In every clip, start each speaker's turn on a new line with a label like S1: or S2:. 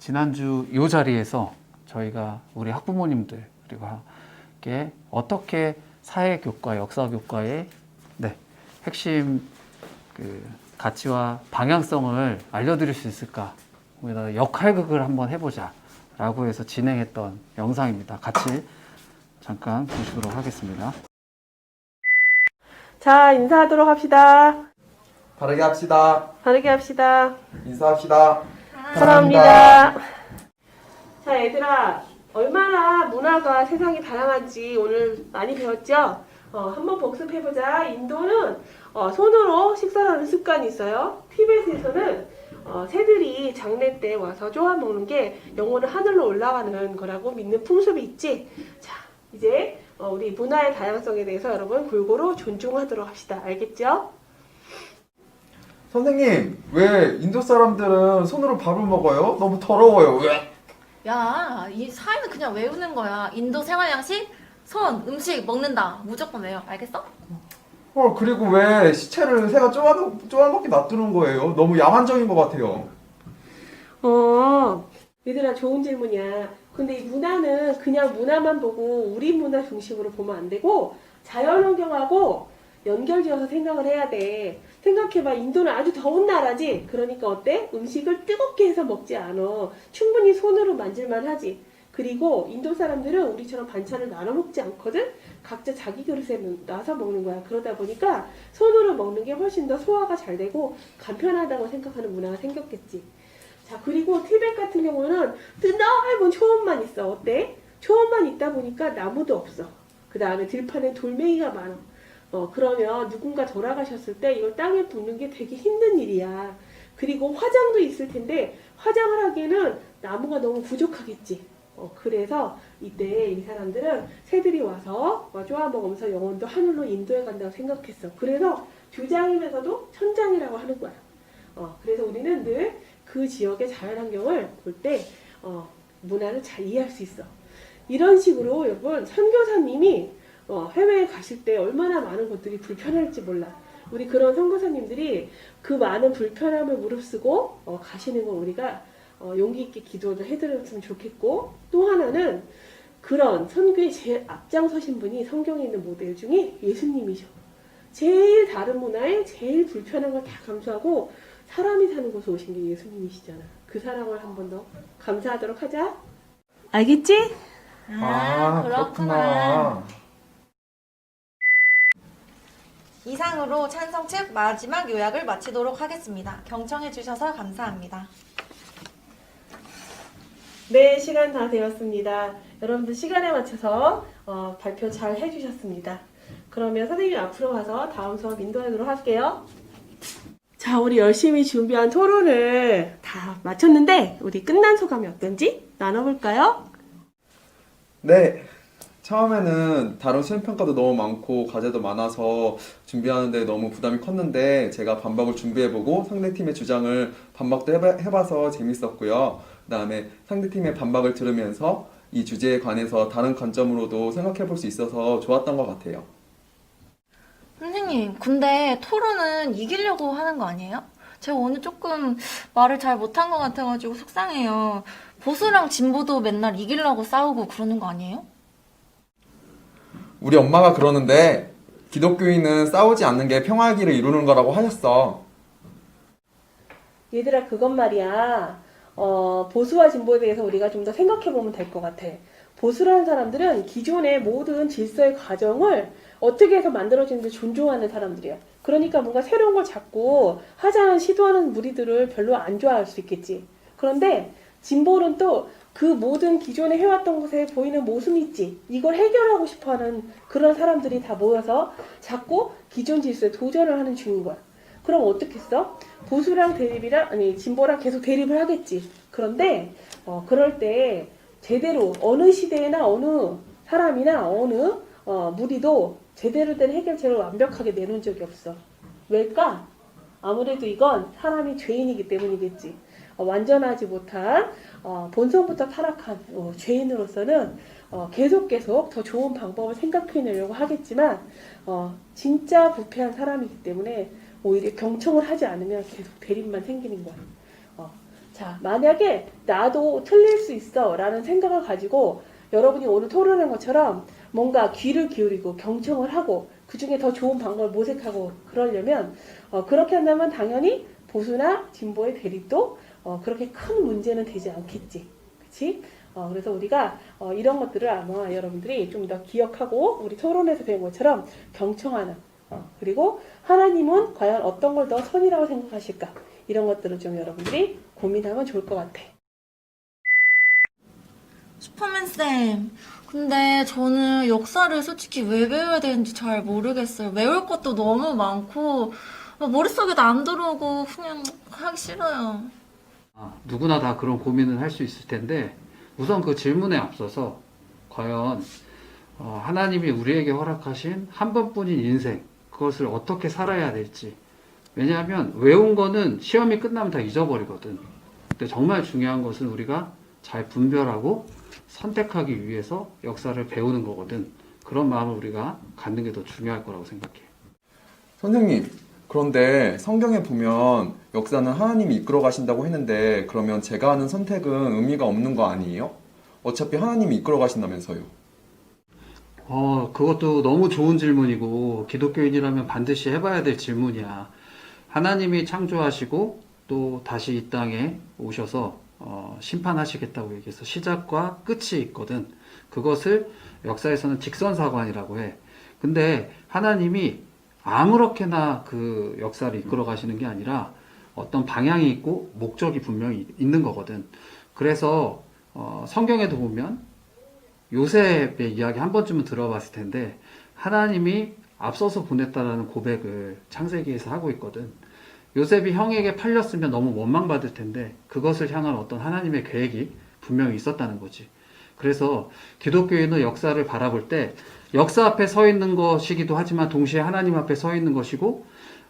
S1: 지난주 이 자리에서 저희가 우리 학부모님들 그리고 함께 어떻게 사회교과, 역사교과의 핵심 가치와 방향성을 알려드릴 수 있을까? 거기다 역할극을 한번 해보자 라고 해서 진행했던 영상입니다. 같이 잠깐 보시도록 하겠습니다.
S2: 자, 인사하도록 합시다.
S3: 바르게 합시다.
S2: 바르게 합시다.
S3: 인사합시다.
S2: 사랑합니다. 자, 얘들아, 얼마나 문화가 세상이 다양한지 오늘 많이 배웠죠? 한번 복습해보자. 인도는 손으로 식사를 하는 습관이 있어요. 티베트에서는 새들이 장례 때 와서 쪼아 먹는 게 영혼은 하늘로 올라가는 거라고 믿는 풍습이 있지. 자, 이제 우리 문화의 다양성에 대해서 여러분 골고루 존중하도록 합시다. 알겠죠?
S3: 선생님, 왜 인도 사람들은 손으로 밥을 먹어요? 너무 더러워요. 왜?
S4: 야, 이 사회는 그냥 외우는 거야. 인도 생활 양식, 손, 음식 먹는다. 무조건 외워. 알겠어?
S3: 그리고 왜 시체를 새가 쪼아먹게 놔두는 거예요? 너무 야만적인 것 같아요.
S2: 얘들아, 좋은 질문이야. 근데 이 문화는 그냥 문화만 보고 우리 문화 중심으로 보면 안 되고 자연환경하고 연결지어서 생각을 해야 돼. 생각해봐. 인도는 아주 더운 나라지. 그러니까 어때? 음식을 뜨겁게 해서 먹지 않아. 충분히 손으로 만질만 하지. 그리고 인도 사람들은 우리처럼 반찬을 나눠 먹지 않거든? 각자 자기 그릇에 놔서 먹는 거야. 그러다 보니까 손으로 먹는 게 훨씬 더 소화가 잘 되고 간편하다고 생각하는 문화가 생겼겠지. 자, 그리고 티벳 같은 경우는 뜨넓은 초원만 있어. 어때? 초원만 있다 보니까 나무도 없어. 그 다음에 들판에 돌멩이가 많아. 그러면 누군가 돌아가셨을 때 이걸 땅에 붓는 게 되게 힘든 일이야. 그리고 화장도 있을 텐데 화장을 하기에는 나무가 너무 부족하겠지. 그래서 이때 이 사람들은 새들이 와서 쪼아 먹으면서 영혼도 하늘로 인도에 간다고 생각했어. 그래서 주장이면서도 천장이라고 하는 거야. 그래서 우리는 늘 그 지역의 자연환경을 볼 때 문화를 잘 이해할 수 있어. 이런 식으로 여러분 선교사님이 해외에 가실 때 얼마나 많은 것들이 불편할지 몰라. 우리 그런 선교사님들이 그 많은 불편함을 무릅쓰고 가시는 걸 우리가 용기 있게 기도를 해드렸으면 좋겠고, 또 하나는 그런 선교에 제일 앞장서신 분이 성경에 있는 모델 중에 예수님이셔. 제일 다른 문화에 제일 불편한 걸 다 감수하고 사람이 사는 곳에 오신 게 예수님이시잖아. 그 사랑을 한 번 더 감사하도록 하자. 알겠지?
S3: 그렇구나.
S4: 이상으로 찬성책 마지막 요약을 마치도록 하겠습니다. 경청해 주셔서 감사합니다.
S2: 네, 시간 다 되었습니다. 여러분들 시간에 맞춰서 발표 잘 해주셨습니다. 그러면 선생님 앞으로 가서 다음 수업 인도하도록 할게요. 자, 우리 열심히 준비한 토론을 다 마쳤는데 우리 끝난 소감이 어떤지 나눠볼까요?
S3: 네. 처음에는 다른 수행평가도 너무 많고 과제도 많아서 준비하는데 너무 부담이 컸는데 제가 반박을 준비해보고 상대팀의 주장을 반박도 해봐서 재밌었고요. 그 다음에 상대팀의 반박을 들으면서 이 주제에 관해서 다른 관점으로도 생각해볼 수 있어서 좋았던 것 같아요.
S4: 선생님, 근데 토론은 이기려고 하는 거 아니에요? 제가 오늘 조금 말을 잘 못한 것 같아가지고 속상해요. 보수랑 진보도 맨날 이기려고 싸우고 그러는 거 아니에요?
S3: 우리 엄마가 그러는데 기독교인은 싸우지 않는 게 평화기를 이루는 거라고 하셨어.
S2: 얘들아, 그건 말이야. 보수와 진보에 대해서 우리가 좀 더 생각해보면 될 것 같아. 보수라는 사람들은 기존의 모든 질서의 과정을 어떻게 해서 만들어지는지 존중하는 사람들이야. 그러니까 뭔가 새로운 걸 자꾸 하자는 시도하는 무리들을 별로 안 좋아할 수 있겠지. 그런데 진보는 또 그 모든 기존에 해왔던 것에 보이는 모순이 있지. 이걸 해결하고 싶어하는 그런 사람들이 다 모여서 자꾸 기존 질서에 도전을 하는 중인 거야. 그럼 어떻겠어? 보수랑 진보랑 계속 대립을 하겠지. 그런데 그럴 때 제대로 어느 시대나 어느 사람이나 어느 무리도 제대로 된 해결책을 완벽하게 내놓은 적이 없어. 왜일까? 아무래도 이건 사람이 죄인이기 때문이겠지. 완전하지 못한 본성부터 타락한 죄인으로서는 계속 더 좋은 방법을 생각해내려고 하겠지만 진짜 부패한 사람이기 때문에 오히려 경청을 하지 않으면 계속 대립만 생기는 거야. 자, 만약에 나도 틀릴 수 있어 라는 생각을 가지고 여러분이 오늘 토론한 것처럼 뭔가 귀를 기울이고 경청을 하고 그 중에 더 좋은 방법을 모색하고 그러려면 그렇게 한다면 당연히 보수나 진보의 대립도 그렇게 큰 문제는 되지 않겠지. 그치? 그래서 우리가 이런 것들을 아마 여러분들이 좀 더 기억하고 우리 토론에서 배운 것처럼 경청하는 그리고 하나님은 과연 어떤 걸 더 선이라고 생각하실까 이런 것들을 좀 여러분들이 고민하면 좋을 것 같아.
S4: 슈퍼맨쌤, 근데 저는 역사를 솔직히 왜 배워야 되는지 잘 모르겠어요. 외울 것도 너무 많고, 머릿속에도 안 들어오고, 그냥 하기 싫어요.
S1: 누구나 다 그런 고민을 할 수 있을 텐데 우선 그 질문에 앞서서 과연 하나님이 우리에게 허락하신 한 번뿐인 인생 그것을 어떻게 살아야 될지 왜냐하면 외운 거는 시험이 끝나면 다 잊어버리거든. 근데 정말 중요한 것은 우리가 잘 분별하고 선택하기 위해서 역사를 배우는 거거든. 그런 마음을 우리가 갖는 게 더 중요할 거라고 생각해.
S3: 선생님, 그런데 성경에 보면 역사는 하나님이 이끌어 가신다고 했는데 그러면 제가 하는 선택은 의미가 없는 거 아니에요? 어차피 하나님이 이끌어 가신다면서요.
S1: 그것도 너무 좋은 질문이고 기독교인이라면 반드시 해봐야 될 질문이야. 하나님이 창조하시고 또 다시 이 땅에 오셔서 심판하시겠다고 얘기해서 시작과 끝이 있거든. 그것을 역사에서는 직선사관이라고 해. 근데 하나님이 아무렇게나 그 역사를 이끌어 가시는 게 아니라 어떤 방향이 있고 목적이 분명히 있는 거거든. 그래서 성경에도 보면 요셉의 이야기 한 번쯤은 들어봤을 텐데 하나님이 앞서서 보냈다라는 고백을 창세기에서 하고 있거든. 요셉이 형에게 팔렸으면 너무 원망받을 텐데 그것을 향한 어떤 하나님의 계획이 분명히 있었다는 거지. 그래서 기독교인은 역사를 바라볼 때 역사 앞에 서 있는 것이기도 하지만 동시에 하나님 앞에 서 있는 것이고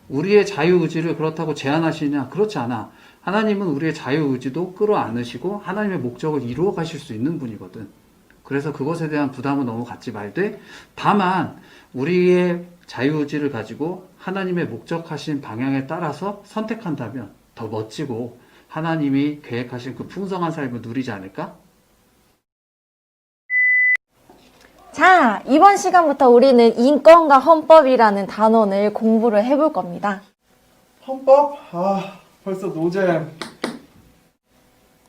S1: 우리의 자유의지를 그렇다고 제한하시냐? 그렇지 않아. 하나님은 우리의 자유의지도 끌어안으시고 하나님의 목적을 이루어 가실 수 있는 분이거든. 그래서 그것에 대한 부담은 너무 갖지 말되 다만 우리의 자유의지를 가지고 하나님의 목적하신 방향에 따라서 선택한다면 더 멋지고 하나님이 계획하신 그 풍성한 삶을 누리지 않을까?
S4: 자, 이번 시간부터 우리는 인권과 헌법이라는 단원을 공부를 해볼 겁니다.
S3: 헌법? 벌써 노잼.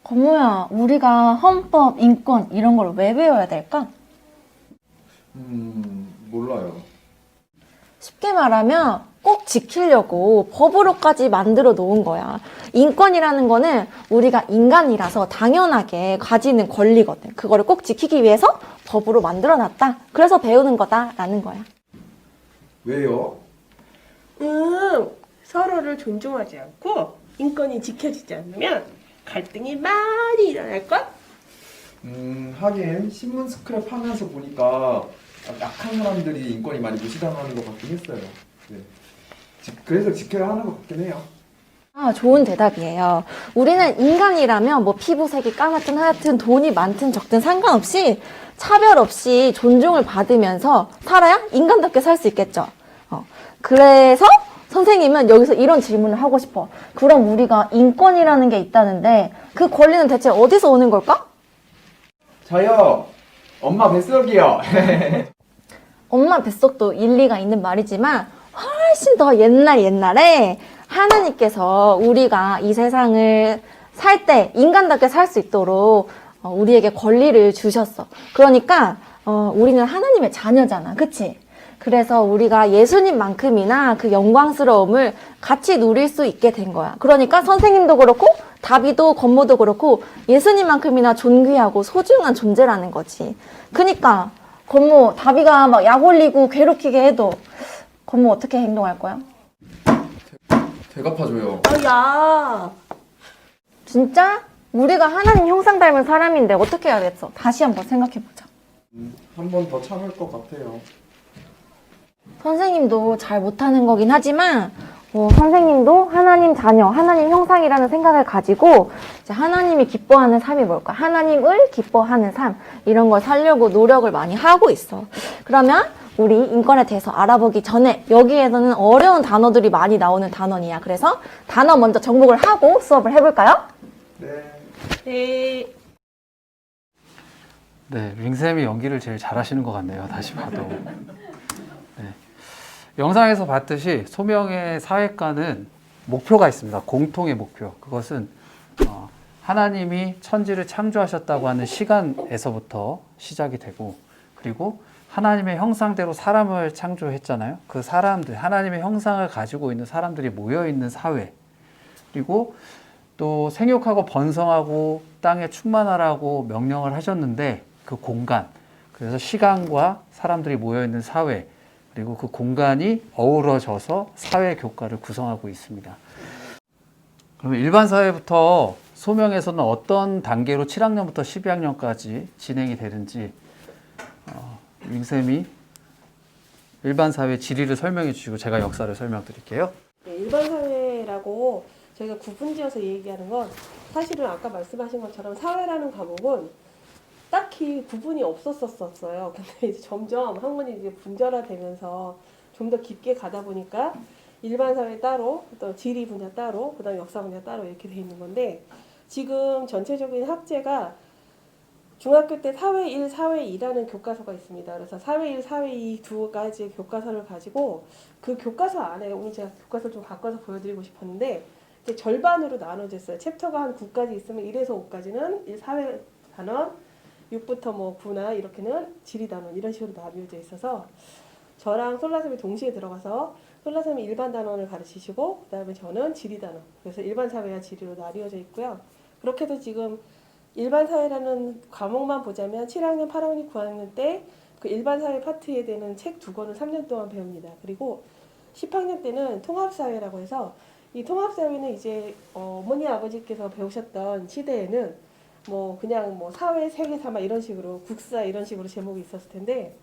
S4: 건모야, 우리가 헌법, 인권 이런 걸 왜 배워야 될까?
S3: 몰라요.
S4: 쉽게 말하면 꼭 지키려고 법으로까지 만들어 놓은 거야. 인권이라는 거는 우리가 인간이라서 당연하게 가지는 권리거든. 그거를 꼭 지키기 위해서 법으로 만들어 놨다. 그래서 배우는 거다라는 거야.
S3: 왜요?
S2: 서로를 존중하지 않고 인권이 지켜지지 않으면 갈등이 많이 일어날걸?
S3: 하긴 신문 스크랩 하면서 보니까 약한 사람들이 인권이 많이 무시당하는 것 같긴 했어요. 네. 그래서 지켜야 하는 것 같긴 해요.
S4: 좋은 대답이에요. 우리는 인간이라면 뭐 피부색이 까맣든 하얗든 돈이 많든 적든 상관없이 차별 없이 존중을 받으면서 살아야 인간답게 살 수 있겠죠. 그래서 선생님은 여기서 이런 질문을 하고 싶어. 그럼 우리가 인권이라는 게 있다는데 그 권리는 대체 어디서 오는 걸까?
S3: 저요. 엄마 뱃속이요.
S4: 엄마 뱃속도 일리가 있는 말이지만 훨씬 더 옛날에 하나님께서 우리가 이 세상을 살 때 인간답게 살 수 있도록 우리에게 권리를 주셨어. 그러니까 우리는 하나님의 자녀잖아. 그치? 그래서 우리가 예수님만큼이나 그 영광스러움을 같이 누릴 수 있게 된 거야. 그러니까 선생님도 그렇고 다비도 건모도 그렇고 예수님만큼이나 존귀하고 소중한 존재라는 거지. 그니까 건모, 다비가 막 약 올리고 괴롭히게 해도 건모 어떻게 행동할 거야?
S3: 대갚아줘요.
S2: 야.
S4: 진짜? 우리가 하나님 형상 닮은 사람인데 어떻게 해야겠어? 다시 한번 생각해보자.
S3: 한 번 더 참을 것 같아요.
S4: 선생님도 잘 못하는 거긴 하지만 선생님도 하나님 자녀, 하나님 형상이라는 생각을 가지고 이제 하나님이 기뻐하는 삶이 뭘까? 하나님을 기뻐하는 삶 이런 걸 살려고 노력을 많이 하고 있어. 그러면 우리 인권에 대해서 알아보기 전에 여기에서는 어려운 단어들이 많이 나오는 단원이야. 그래서 단어 먼저 정복을 하고 수업을 해볼까요?
S3: 네.
S2: 네.
S1: 네, 윙쌤이 연기를 제일 잘하시는 것 같네요. 다시 봐도. 네. 영상에서 봤듯이 소명의 사회과는 목표가 있습니다. 공통의 목표. 그것은 하나님이 천지를 창조하셨다고 하는 시간에서부터 시작이 되고, 그리고 하나님의 형상대로 사람을 창조했잖아요. 그 사람들, 하나님의 형상을 가지고 있는 사람들이 모여있는 사회, 그리고 또 생육하고 번성하고 땅에 충만하라고 명령을 하셨는데 그 공간, 그래서 시간과 사람들이 모여있는 사회, 그리고 그 공간이 어우러져서 사회 교과를 구성하고 있습니다. 그러면 일반 사회부터 소명에서는 어떤 단계로 7학년부터 12학년까지 진행이 되는지 윙쌤이 일반 사회 지리를 설명해 주시고 제가 역사를 설명드릴게요.
S2: 네, 일반 사회라고 저희가 구분지어서 얘기하는 건 사실은 아까 말씀하신 것처럼 사회라는 과목은 딱히 구분이 없었었어요. 근데 이제 점점 학문이 이제 분절화되면서 좀 더 깊게 가다 보니까 일반 사회 따로, 또 지리 분야 따로, 그다음 역사 분야 따로 이렇게 돼 있는 건데 지금 전체적인 학제가 중학교 때 사회 1, 사회 2라는 교과서가 있습니다. 그래서 사회 1, 사회 2 두 가지의 교과서를 가지고 그 교과서 안에 오늘 제가 교과서 좀 바꿔서 보여드리고 싶었는데 이제 절반으로 나눠져 있어요. 챕터가 한 9까지 있으면 1에서 5까지는 사회 단원, 6부터 뭐 9나 이렇게는 지리 단원 이런 식으로 나뉘어져 있어서 저랑 솔라쌤이 동시에 들어가서 솔라쌤이 일반 단원을 가르치시고 그다음에 저는 지리 단원. 그래서 일반 사회와 지리로 나뉘어져 있고요. 그렇게 해서 지금 일반 사회라는 과목만 보자면 7학년, 8학년, 9학년 때 그 일반 사회 파트에 되는 책 2권을 3년 동안 배웁니다. 그리고 10학년 때는 통합사회라고 해서 이 통합사회는 이제 어머니 아버지께서 배우셨던 시대에는 뭐 그냥 뭐 사회 세계사 막 이런 식으로 국사 이런 식으로 제목이 있었을 텐데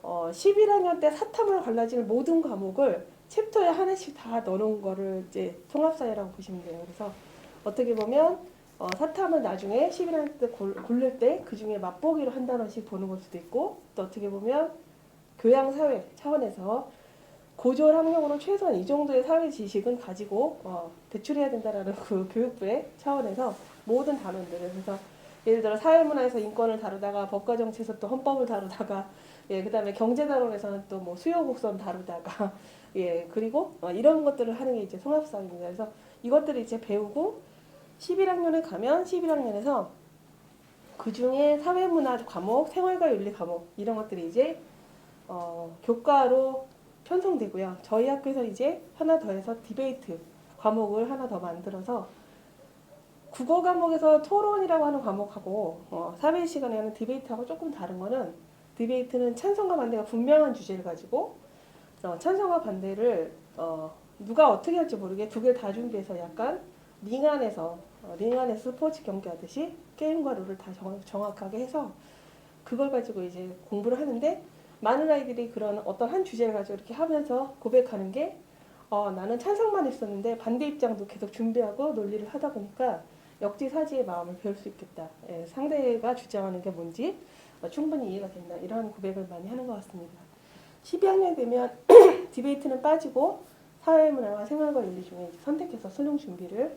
S2: 11학년 때 사탐으로 갈라지는 모든 과목을 챕터에 하나씩 다 넣어놓은 거를 이제 통합사회라고 보시면 돼요. 그래서 어떻게 보면 사탐은 나중에 11학년 때 고를 때 그 중에 맛보기로 한 단원씩 보는 걸 수도 있고 또 어떻게 보면 교양사회 차원에서 고졸 학력으로 최소한 이 정도의 사회 지식은 가지고 배출해야 된다라는 그 교육부의 차원에서 모든 단원들을 그래서 예를 들어 사회문화에서 인권을 다루다가 법과 정치에서 또 헌법을 다루다가 예 그다음에 경제단원에서는 또 뭐 수요 곡선 다루다가 예 그리고 이런 것들을 하는 게 이제 통합사회입니다. 그래서 이것들을 이제 배우고 11학년에 가면 11학년에서 그 중에 사회문화 과목, 생활과 윤리 과목 이런 것들이 이제 교과로 편성되고요. 저희 학교에서 이제 하나 더해서 디베이트 과목을 하나 더 만들어서 국어 과목에서 토론이라고 하는 과목하고 사회 시간에 하는 디베이트하고 조금 다른 거는 디베이트는 찬성과 반대가 분명한 주제를 가지고 찬성과 반대를 누가 어떻게 할지 모르게 두 개 다 준비해서 약간 링 안에서 스포츠 경기하듯이 게임과 룰을 다 정확하게 해서 그걸 가지고 이제 공부를 하는데 많은 아이들이 그런 어떤 한 주제를 가지고 이렇게 하면서 고백하는 게 나는 찬성만 했었는데 반대 입장도 계속 준비하고 논리를 하다 보니까 역지사지의 마음을 배울 수 있겠다. 예, 상대가 주장하는 게 뭔지 충분히 이해가 된다. 이런 고백을 많이 하는 것 같습니다. 12학년 되면 디베이트는 빠지고 사회문화와 생활과 윤리 중에 선택해서 수능 준비를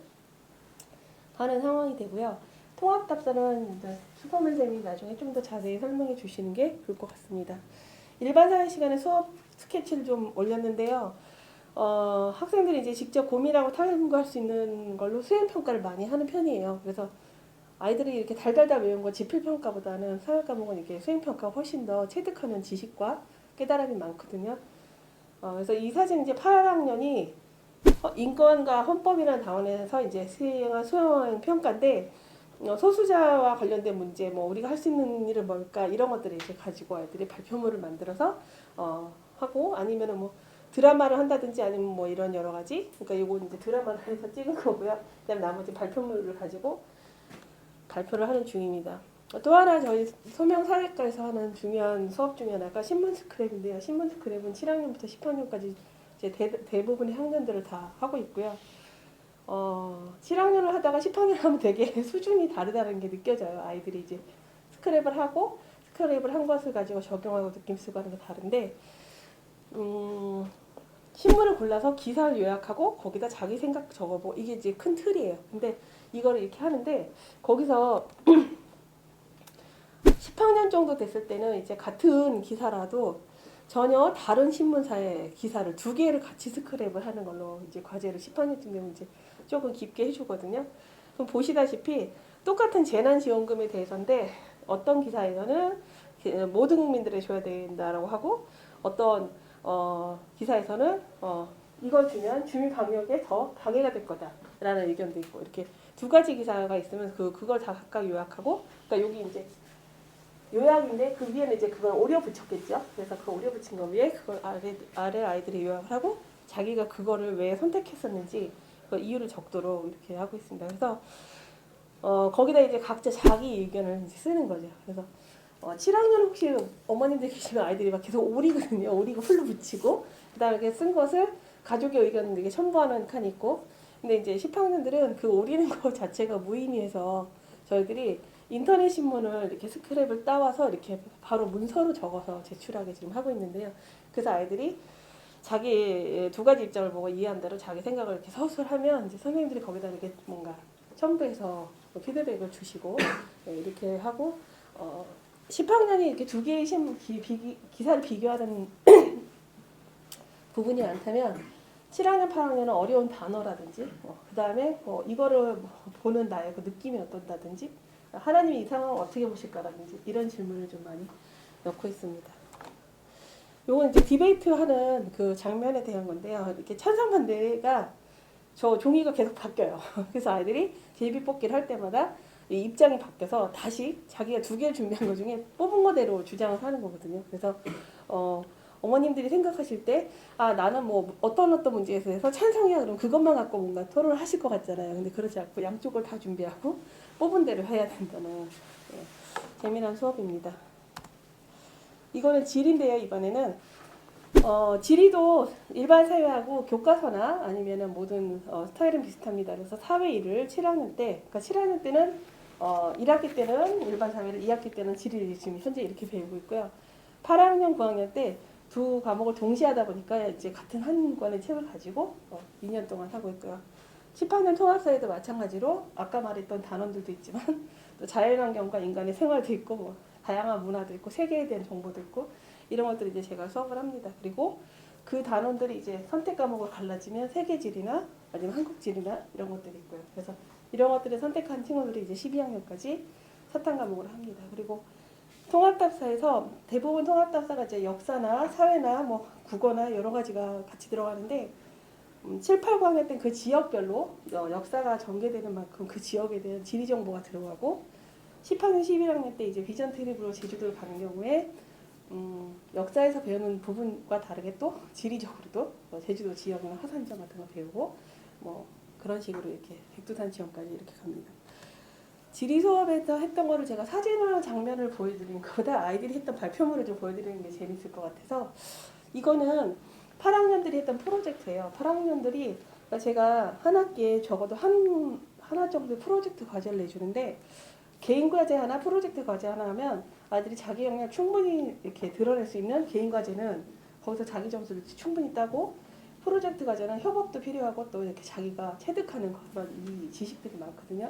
S2: 하는 상황이 되고요. 통합답사는 이제 슈퍼맨 쌤이 나중에 좀 더 자세히 설명해 주시는 게 좋을 것 같습니다. 일반 사회 시간에 수업 스케치를 좀 올렸는데요. 학생들이 이제 직접 고민하고 탐구할 수 있는 걸로 수행 평가를 많이 하는 편이에요. 그래서 아이들이 이렇게 달달달 외운 거 지필 평가보다는 사회 과목은 이렇게 수행 평가가 훨씬 더 체득하는 지식과 깨달음이 많거든요. 그래서 이 사진 이제 8학년이 인권과 헌법이라는 단원에서 이제 수행 평가인데 소수자와 관련된 문제, 뭐 우리가 할 수 있는 일은 뭘까 이런 것들을 이제 가지고 아이들이 발표물을 만들어서 하고 아니면은 뭐 드라마를 한다든지 아니면 뭐 이런 여러 가지. 그러니까 이건 이제 드라마를 해서 찍은 거고요. 그다음 나머지 발표물을 가지고 발표를 하는 중입니다. 또 하나 저희 소명사회과에서 하는 중요한 수업 중에 하나가 신문 스크랩인데요. 신문 스크랩은 7학년부터 10학년까지 이제 대부분의 학년들을 다 하고 있고요. 7학년을 하다가 10학년 하면 되게 수준이 다르다는 게 느껴져요. 아이들이 이제 스크랩을 하고 스크랩을 한 것을 가지고 적용하고 느낌 쓰고 하는 게 다른데 신문을 골라서 기사를 요약하고 거기다 자기 생각 적어보고 이게 이제 큰 틀이에요. 근데 이거를 이렇게 하는데 거기서 10학년 정도 됐을 때는 이제 같은 기사라도 전혀 다른 신문사의 기사를 두 개를 같이 스크랩을 하는 걸로 이제 과제를 10학년쯤 되면 이제 조금 깊게 해주거든요. 그럼 보시다시피 똑같은 재난지원금에 대해서인데 어떤 기사에서는 모든 국민들에 줘야 된다라고 하고 어떤 기사에서는 이걸 주면 주민 방역에 더 방해가 될 거다라는 의견도 있고 이렇게 두 가지 기사가 있으면 그걸 다 각각 요약하고 그러니까 여기 이제 요약인데 그 위에는 이제 그걸 오려 붙였겠죠. 그래서 그 오려 붙인 거 위에 그걸 아래 아이들이 요약을 하고 자기가 그거를 왜 선택했었는지 그 이유를 적도록 이렇게 하고 있습니다. 그래서 거기다 이제 각자 자기 의견을 이제 쓰는 거죠. 그래서 7학년 혹시 어머님들 계시면 아이들이 막 계속 오리거든요. 오리고 풀로 붙이고 그다음에 이렇게 쓴 것을 가족의 의견을 이게 첨부하는 칸이 있고 근데 이제 10학년들은 그 오리는 것 자체가 무의미해서 저희들이 인터넷 신문을 이렇게 스크랩을 따와서 이렇게 바로 문서로 적어서 제출하게 지금 하고 있는데요. 그래서 아이들이 자기 두 가지 입장을 보고 이해한 대로 자기 생각을 이렇게 서술하면 이제 선생님들이 거기다 이렇게 뭔가 첨부해서 피드백을 주시고 이렇게 하고 10학년이 이렇게 두 개의 기사를 비교하는 부분이 많다면 7학년, 8학년은 어려운 단어라든지 그 다음에 이거를 보는 나의 그 느낌이 어떤다든지 하나님이 이 상황을 어떻게 보실까라든지 이런 질문을 좀 많이 넣고 있습니다. 요건 이제 디베이트 하는 그 장면에 대한 건데요. 이렇게 찬성반대가 저 종이가 계속 바뀌어요. 그래서 아이들이 제비뽑기를 할 때마다 이 입장이 바뀌어서 다시 자기가 두 개를 준비한 것 중에 뽑은 거대로 주장을 하는 거거든요. 그래서 어머님들이 생각하실 때 나는 뭐 어떤 문제에 대해서 찬성이야 그럼 그것만 갖고 뭔가 토론을 하실 것 같잖아요. 근데 그렇지 않고 양쪽을 다 준비하고 뽑은 대로 해야 된다는 재미난 수업입니다. 이거는 질인데요. 이번에는 지리도 일반 사회하고 교과서나 아니면은 모든 스타일은 비슷합니다. 그래서 사회1을 7학년 때, 그러니까 7학년 때는 1학기 때는 일반 사회를, 2학기 때는 지리를 지금 현재 이렇게 배우고 있고요. 8학년, 9학년 때 두 과목을 동시에 하다 보니까 이제 같은 한 권의 책을 가지고 2년 동안 하고 있고요. 10학년 통합사회도 마찬가지로 아까 말했던 단원들도 있지만 또 자연환경과 인간의 생활도 있고 뭐 다양한 문화도 있고 세계에 대한 정보도 있고 이런 것들을 이제 제가 수업을 합니다. 그리고 그 단원들이 이제 선택 과목을 갈라지면 세계지리나 아니면 한국지리나 이런 것들이 있고요. 그래서 이런 것들을 선택한 친구들이 이제 12학년까지 사탐 과목을 합니다. 그리고 통합답사에서 대부분 통합답사가 이제 역사나 사회나 뭐 국어나 여러 가지가 같이 들어가는데 7, 8, 9학년 때는 그 지역별로 역사가 전개되는 만큼 그 지역에 대한 지리 정보가 들어가고 10학년, 11학년 때 이제 비전 트립으로 제주도를 가는 경우에 역사에서 배우는 부분과 다르게 또 지리적으로도 제주도 지역이나 화산지역 같은 거 배우고 뭐 그런 식으로 이렇게 백두산 지역까지 이렇게 갑니다. 지리 수업에서 했던 거를 제가 사진으로 장면을 보여드리는 것보다 아이들이 했던 발표물을 좀 보여드리는 게 재밌을 것 같아서 이거는 8학년들이 했던 프로젝트예요. 8학년들이 그러니까 제가 한 학기에 적어도 하나 정도 프로젝트 과제를 내주는데 개인 과제 하나, 프로젝트 과제 하나 하면 아이들이 자기 역량 충분히 이렇게 드러낼 수 있는 개인 과제는 거기서 자기 점수를 충분히 따고 프로젝트 과제는 협업도 필요하고 또 이렇게 자기가 체득하는 그런 이 지식들이 많거든요.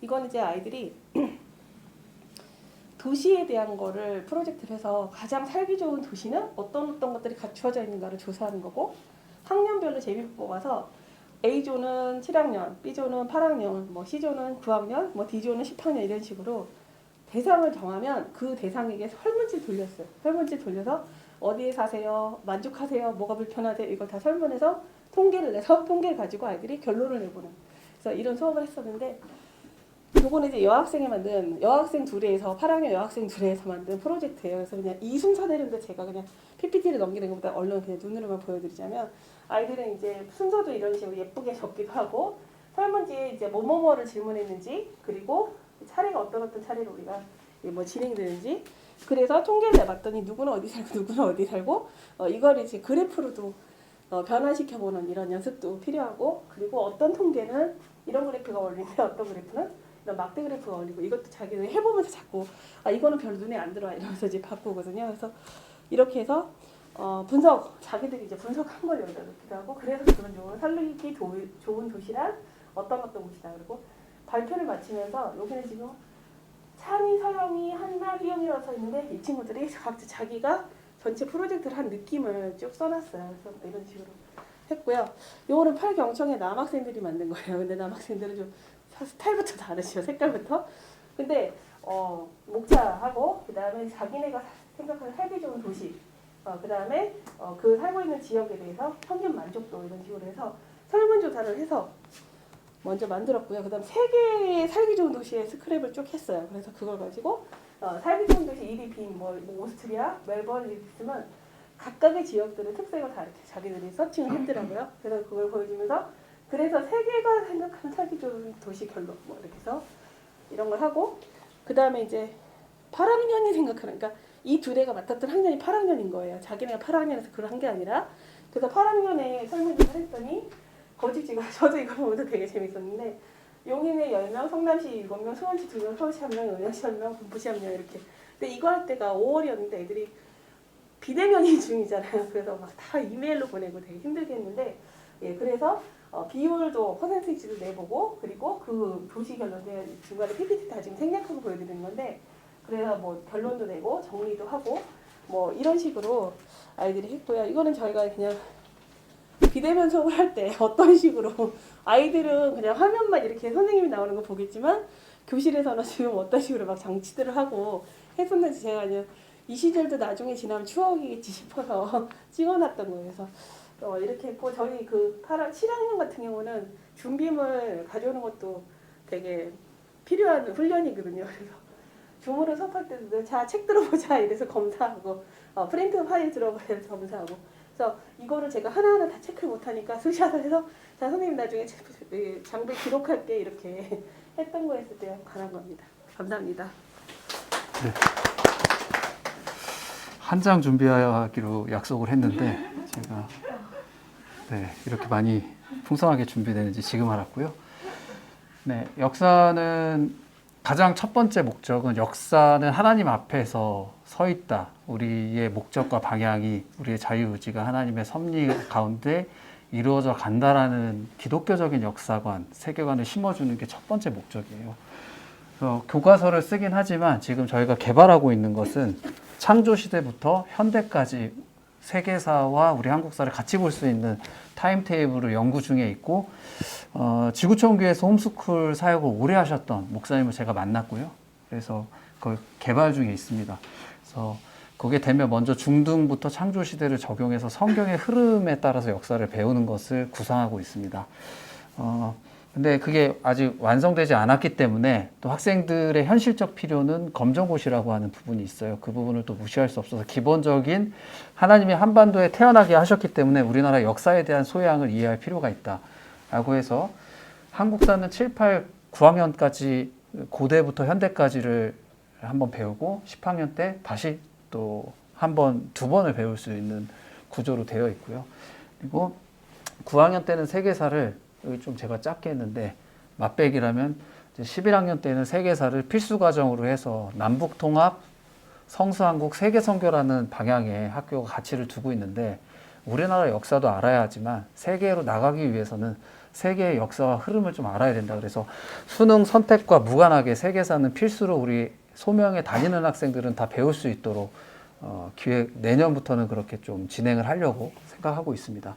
S2: 이건 이제 아이들이 도시에 대한 거를 프로젝트를 해서 가장 살기 좋은 도시는 어떤 것들이 갖추어져 있는가를 조사하는 거고 학년별로 제비 뽑아서 A조는 7학년, B조는 8학년, 뭐 C조는 9학년, 뭐 D조는 10학년 이런 식으로 대상을 정하면 그 대상에게 설문지를 돌렸어요. 설문지를 돌려서 어디에 사세요? 만족하세요? 뭐가 불편하세요? 이걸 다 설문해서 통계를 내서 통계를 가지고 아이들이 결론을 내보는 그래서 이런 수업을 했었는데 요거는 이제 여학생 둘에서 8학년 여학생 둘에서 만든 프로젝트예요. 그래서 그냥 이 순서대로인데 제가 그냥 PPT를 넘기는 것보다 얼른 그냥 눈으로만 보여드리자면 아이들은 이제 순서도 이런 식으로 예쁘게 적기도 하고 설문지에 이제 뭐뭐뭐를 질문했는지 그리고 차례가 어떤 차례로 우리가 뭐 진행되는지 그래서 통계를 내봤더니 누구는 어디 살고 누구는 어디 살고 이걸 이제 그래프로도 변화시켜보는 이런 연습도 필요하고 그리고 어떤 통계는 이런 그래프가 올리는데 어떤 그래프는 이런 막대 그래프가 올리고 이것도 자기는 해보면서 자꾸 이거는 별 눈에 안 들어와 이러면서 이제 바꾸거든요. 그래서 이렇게 해서 자기들이 이제 분석한 걸 여기다 넣기도 하고 그래서 그런 용어를 살리기 좋은 도시란 어떤 곳이다. 그리고 발표를 마치면서 여기는 지금 찬이, 서영이, 한나, 희영이라고 써 있는데 이 친구들이 각자 자기가 전체 프로젝트를 한 느낌을 쭉 써놨어요. 그래서 이런 식으로 했고요. 요거는 팔경청의 남학생들이 만든 거예요. 근데 남학생들은 좀 스타일부터 다르죠. 색깔부터. 근데 목차하고 그 다음에 자기네가 생각하는 살기 좋은 도시, 그 다음에 그 살고 있는 지역에 대해서 평균 만족도 이런 식으로 해서 설문조사를 해서 먼저 만들었고요. 그 다음 세 개의 살기 좋은 도시의 스크랩을 쭉 했어요. 그래서 그걸 가지고 살기 좋은 도시 1위 빈 뭐 오스트리아, 멜버른 이렇게 있으면 각각의 지역들의 특색을 다 이렇게 자기들이 서칭을 했더라고요. 그래서 그걸 보여주면서 그래서 세계가 생각하는 살기 좋은 도시 결론 뭐 이렇게 해서 이런 걸 하고 그 다음에 이제 8학년이 생각하는 그러니까 이 두 대가 맡았던 학년이 8학년인 거예요. 자기네가 8학년에서 그걸 한 게 아니라 그래서 8학년에 설문조사를 했더니 거짓지가 저도 이거 보면서 되게 재밌었는데 용인에 10명, 성남시 7명, 수원시 2명, 서울시 1명, 영양시 1명, 군포시 1명 이렇게. 근데 이거 할 때가 5월이었는데 애들이 비대면이 중이잖아요. 그래서 막 다 이메일로 보내고 되게 힘들게 했는데 예, 그래서 비율도 퍼센테이지도 내보고 그리고 그 도시 결론에 중간에 PPT 다 지금 생략하고 보여드리는 건데 그래서 뭐 결론도 내고 정리도 하고 뭐 이런 식으로 아이들이 했고요. 이거는 저희가 그냥 비대면 수업을 할 때 어떤 식으로 아이들은 그냥 화면만 이렇게 선생님이 나오는 거 보겠지만 교실에서는 지금 어떤 식으로 막 장치들을 하고 했었는지 제가 그냥 이 시절도 나중에 지나면 추억이겠지 싶어서 찍어놨던 거예요. 그래서 이렇게 했고 저희 그 7학년 같은 경우는 준비물 가져오는 것도 되게 필요한 훈련이거든요. 그래서 줌으로 수업할 때도 자 책 들어보자 이래서 검사하고 프린트 파일 들어보자 해서 검사하고 그래서 이거를 제가 하나하나 다 체크를 못하니까 스샷을 해서 자 선생님 나중에 장비 기록할게 이렇게 했던 거에 관한 겁니다. 감사합니다.
S1: 네. 한 장 준비하기로 약속을 했는데 제가 네, 이렇게 많이 풍성하게 준비되는지 지금 알았고요. 네, 역사는 가장 첫 번째 목적은 역사는 하나님 앞에서 서 있다. 우리의 목적과 방향이 우리의 자유의지가 하나님의 섭리 가운데 이루어져 간다라는 기독교적인 역사관, 세계관을 심어주는 게 첫 번째 목적이에요. 그래서 교과서를 쓰긴 하지만 지금 저희가 개발하고 있는 것은 창조시대부터 현대까지 세계사와 우리 한국사를 같이 볼 수 있는 타임테이블을 연구 중에 있고 지구촌교회에서 홈스쿨 사역을 오래 하셨던 목사님을 제가 만났고요. 그래서 그걸 개발 중에 있습니다. 그래서 그게 되면 먼저 중등부터 창조시대를 적용해서 성경의 흐름에 따라서 역사를 배우는 것을 구상하고 있습니다. 근데 그게 아직 완성되지 않았기 때문에 또 학생들의 현실적 필요는 검정고시라고 하는 부분이 있어요. 그 부분을 또 무시할 수 없어서 기본적인 하나님이 한반도에 태어나게 하셨기 때문에 우리나라 역사에 대한 소양을 이해할 필요가 있다라고 해서 한국사는 7, 8, 9학년까지 고대부터 현대까지를 한번 배우고 10학년 때 다시 또 한 번, 두 번을 배울 수 있는 구조로 되어 있고요. 그리고 9학년 때는 세계사를 여기 좀 제가 작게 했는데 맛배기라면 11학년 때는 세계사를 필수 과정으로 해서 남북통합, 성수한국, 세계선교라는 방향의 학교가 가치를 두고 있는데 우리나라 역사도 알아야 하지만 세계로 나가기 위해서는 세계의 역사와 흐름을 좀 알아야 된다. 그래서 수능 선택과 무관하게 세계사는 필수로 우리 소명에 다니는 학생들은 다 배울 수 있도록 내년부터는 그렇게 좀 진행을 하려고 생각하고 있습니다.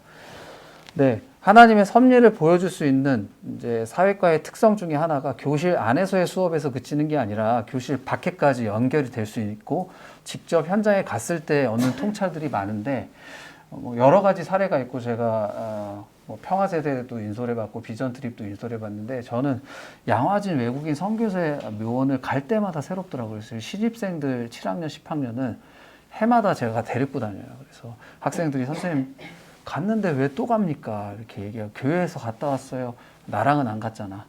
S1: 네, 하나님의 섭리를 보여줄 수 있는 이제 사회과의 특성 중에 하나가 교실 안에서의 수업에서 그치는 게 아니라 교실 밖에까지 연결이 될 수 있고 직접 현장에 갔을 때 얻는 통찰들이 많은데 여러 가지 사례가 있고 제가 평화세대도 인솔해봤고 비전 트립도 인솔해봤는데 저는 양화진 외국인 선교사 묘원을 갈 때마다 새롭더라고요. 그래서 신입생들 7학년, 10학년은 해마다 제가 데리고 다녀요. 그래서 학생들이 선생님 갔는데 왜 또 갑니까? 이렇게 얘기해요. 교회에서 갔다 왔어요. 나랑은 안 갔잖아.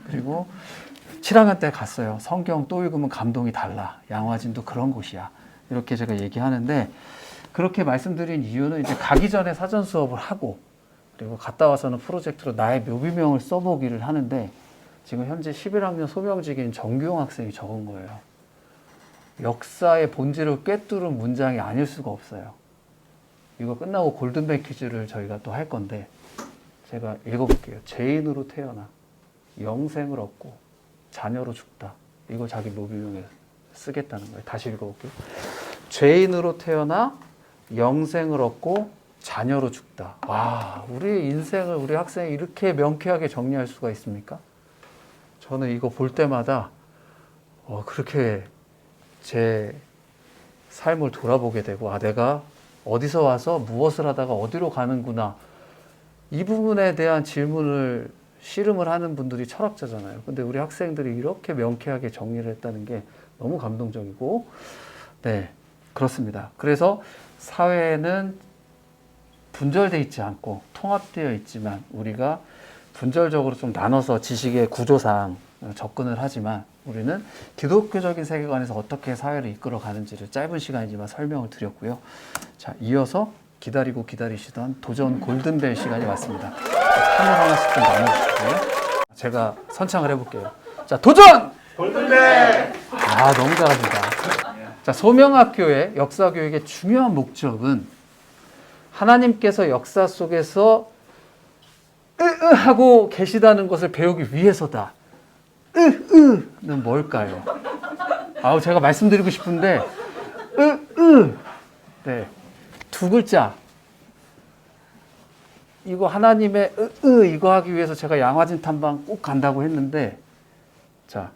S1: 그리고 7학년 때 갔어요. 성경 또 읽으면 감동이 달라. 양화진도 그런 곳이야. 이렇게 제가 얘기하는데 그렇게 말씀드린 이유는 이제 가기 전에 사전 수업을 하고 그리고 갔다 와서는 프로젝트로 나의 묘비명을 써보기를 하는데 지금 현재 11학년 소명직인 정규용 학생이 적은 거예요. 역사의 본질을 꿰뚫은 문장이 아닐 수가 없어요. 이거 끝나고 골든벨 퀴즈를 저희가 또 할 건데 제가 읽어볼게요. 죄인으로 태어나 영생을 얻고 자녀로 죽다. 이거 자기 묘비명에 쓰겠다는 거예요. 다시 읽어볼게요. 죄인으로 태어나 영생을 얻고 자녀로 죽다. 와, 우리 인생을 우리 학생이 이렇게 명쾌하게 정리할 수가 있습니까? 저는 이거 볼 때마다 그렇게 제 삶을 돌아보게 되고, 아, 내가 어디서 와서 무엇을 하다가 어디로 가는구나. 이 부분에 대한 질문을 씨름을 하는 분들이 철학자잖아요. 근데 우리 학생들이 이렇게 명쾌하게 정리를 했다는 게 너무 감동적이고, 네, 그렇습니다. 그래서 사회는 분절되어 있지 않고 통합되어 있지만, 우리가 분절적으로 좀 나눠서 지식의 구조상 접근을 하지만, 우리는 기독교적인 세계관에서 어떻게 사회를 이끌어 가는지를 짧은 시간이지만 설명을 드렸고요. 자, 이어서 기다리고 기다리시던 도전 골든벨 시간이 왔습니다. 하늘 하나씩 좀 나눠주시고요. 제가 선창을 해볼게요. 자, 도전! 골든벨! 아, 너무 잘하신다. 자, 소명학교의 역사교육의 중요한 목적은 하나님께서 역사 속에서 하고 계시다는 것을 배우기 위해서다. 는 뭘까요? 아우, 제가 말씀드리고 싶은데, 네, 두 글자. 이거 하나님의 이거 하기 위해서 제가 양화진 탐방 꼭 간다고 했는데, 자,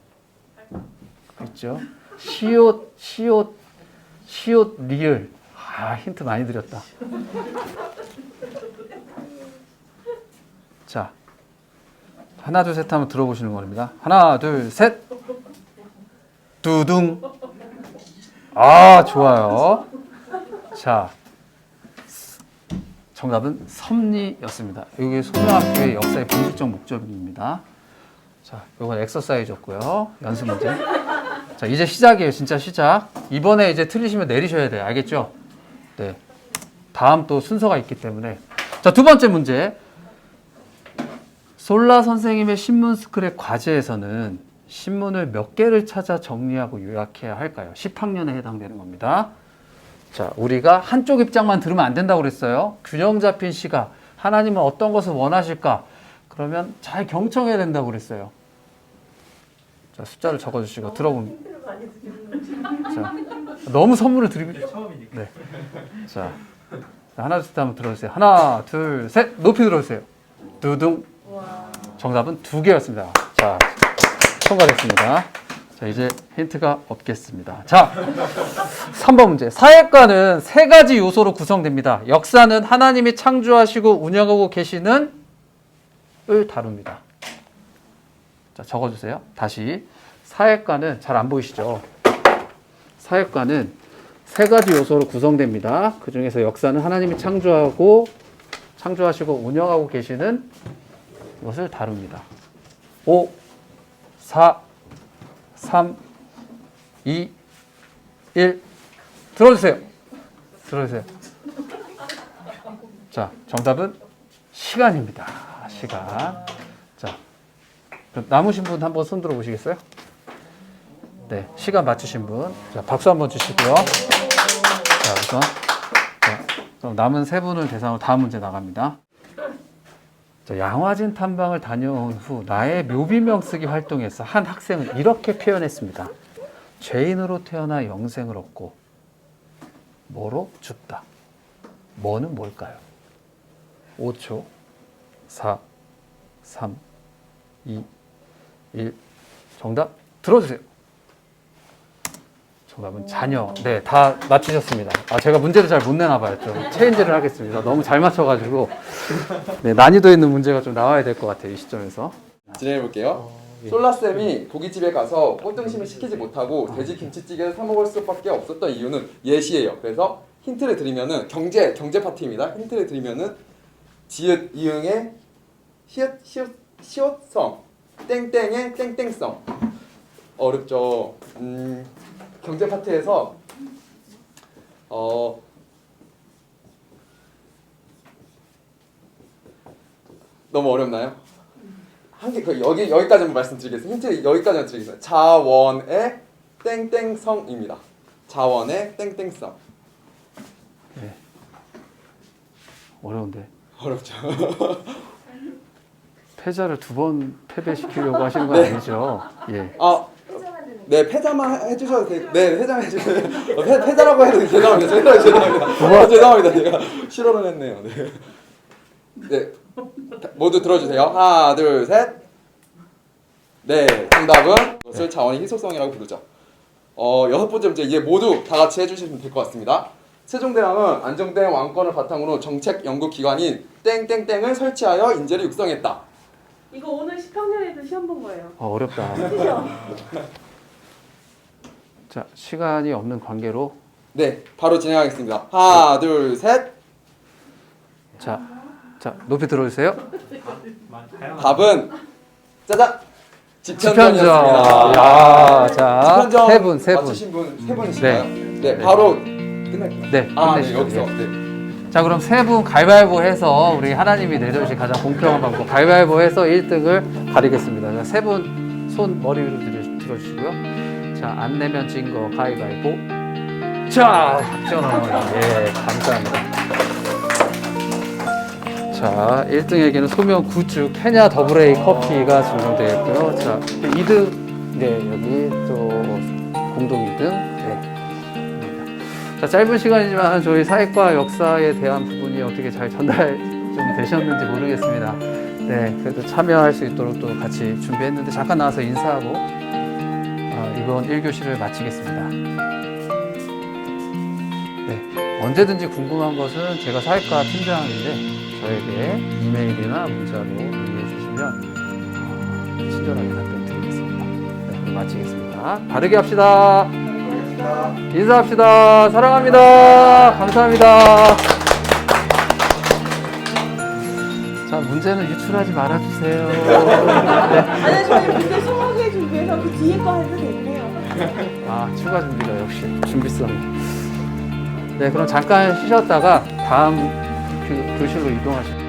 S1: 있죠? 시옷, 리을. 아, 힌트 많이 드렸다. 자, 하나, 둘, 셋 하면 들어보시는 겁니다. 하나, 둘, 셋. 두둥. 아, 좋아요. 자, 정답은 섭리였습니다. 이게 소명학교의 역사의 본질적 목적입니다. 자, 이건 엑서사이즈였고요. 연습 문제. 자, 이제 시작이에요. 진짜 시작. 이번에 이제 틀리시면 내리셔야 돼요. 알겠죠? 네. 다음 또 순서가 있기 때문에. 자, 두 번째 문제. 솔라 선생님의 신문스쿨의 과제에서는 신문을 몇 개를 찾아 정리하고 요약해야 할까요? 10학년에 해당되는 겁니다. 자, 우리가 한쪽 입장만 들으면 안 된다고 그랬어요. 균형 잡힌 시각. 하나님은 어떤 것을 원하실까? 그러면 잘 경청해야 된다고 그랬어요. 자, 숫자를 적어주시고 들어보면. 자, 너무 선물을 드리고. 처음이니까. 네. 자, 하나, 둘, 셋 한번 들어주세요. 하나, 둘, 셋. 높이 들어주세요. 두둥. 정답은 2개였습니다. 자, 통과됐습니다. 자, 이제 힌트가 없겠습니다. 자, 3번 문제. 사회과는 3가지 요소로 구성됩니다. 역사는 하나님이 창조하시고 운영하고 계시는 을 다룹니다. 자, 적어주세요. 다시. 사회과는 잘 안 보이시죠? 사회과는 3가지 요소로 구성됩니다. 그 중에서 역사는 하나님이 창조하시고 운영하고 계시는 것을 다룹니다. 5, 4, 3, 2, 1. 들어주세요. 들어주세요. 자, 정답은 시간입니다. 시간. 자, 그럼 남으신 분 한번 손 들어 보시겠어요? 네, 시간 맞추신 분. 자, 박수 한번 주시고요. 자, 우선. 자, 그럼 남은 3분을 대상으로 다음 문제 나갑니다. 자, 양화진 탐방을 다녀온 후 나의 묘비명 쓰기 활동에서 한 학생은 이렇게 표현했습니다. 죄인으로 태어나 영생을 얻고 뭐로 죽다. 뭐는 뭘까요? 5초, 4, 3, 2, 1. 정답 들어주세요. 정답은 자녀. 네, 다 맞추셨습니다. 아, 제가 문제를 잘 못 내나 봐요. 좀 체인지를 하겠습니다. 너무 잘 맞춰가지고. 네, 난이도 있는 문제가 좀 나와야 될 것 같아요. 이 시점에서.
S3: 진행해 볼게요. 솔라쌤이 고깃집에 가서 꽃등심을 시키지 못하고 돼지 김치찌개를 사 먹을 수밖에 없었던 이유는 예시예요. 그래서 힌트를 드리면은 경제 파트입니다. 힌트를 드리면은 지읒 이응의 시옷성 땡땡의 땡땡성. 어렵죠. 경제 파트에서 너무 어렵나요? 한 개 여기까지만 말씀드리겠습니다. 힌트 여기까지만 드리겠습니다. 자원의 땡땡성입니다. 자원의 땡땡성.
S1: 네. 어려운데.
S3: 어렵죠.
S1: 패자를 두 번 패배시키려고 하시는 건 아니죠? 예.
S3: 아, 네, 패자만 해주셔도 돼요. 네, 패자만 해주세요. 패자라고 해도 죄송합니다. 죄송합니다. 죄송합니다. 제가 실언을 했네요. 네. 네, 모두 들어주세요. 하나, 둘, 셋. 네, 정답은 이것을 자원의 희소성이라고 부르죠. 여섯 번째 문제 이제 모두 다 같이 해주시면 될 것 같습니다. 세종대왕은 안정된 왕권을 바탕으로 정책 연구기관인 땡땡땡을 설치하여 인재를 육성했다.
S2: 이거 오늘 10학년에도 시험 본 거예요.
S1: 어렵다.
S2: 그죠?
S1: 자, 시간이 없는 관계로
S3: 네, 바로 진행하겠습니다. 하나, 둘, 셋.
S1: 자, 높이 들어주세요.
S3: 답은 짜잔!
S1: 집현전.
S3: 집현전이었습니다.
S1: 야, 자,
S3: 집현전
S1: 세 분.
S3: 맞추신 분 세 분이신가요? 네, 바로 끝낼게요.
S1: 네,
S3: 아, 네,
S1: 끝내시죠.
S3: 여기서.
S1: 네.
S3: 네.
S1: 자, 그럼 세 분 가위바위보 해서 우리 하나님이 내려주신 가장 공평한 방법 가위바위보 해서 1등을 가리겠습니다. 자, 세 분 손 머리 위로 들어주시고요. 자, 안 내면 진 거 가위바위보. 자, 박전원. 예, 감사합니다. 자, 1등에게는 소면 굿즈 케냐 더블A 커피가 증정되겠고요. 자, 2등, 네, 여기 또 공동 2등. 네. 자, 짧은 시간이지만 저희 사회과 역사에 대한 부분이 어떻게 잘 전달 좀 되셨는지 모르겠습니다. 네, 그래도 참여할 수 있도록 또 같이 준비했는데 잠깐 나와서 인사하고 이번 1교시를 마치겠습니다. 네, 언제든지 궁금한 것은 제가 사회과 팀장인데 저에게 이메일이나 문자로 문의해 주시면 친절하게 답변 드리겠습니다. 네, 그럼 마치겠습니다. 바르게 합시다. 인사합시다. 사랑합니다. 감사합니다. 자, 문제는 유출하지 말아주세요. 네.
S2: 아니 저희 문제 20개 준비해서 그 뒤에 거 해도 되네요.
S1: 아, 추가 준비가 역시 준비성이. 네, 그럼 잠깐 쉬셨다가 다음 교실로 이동하실게요.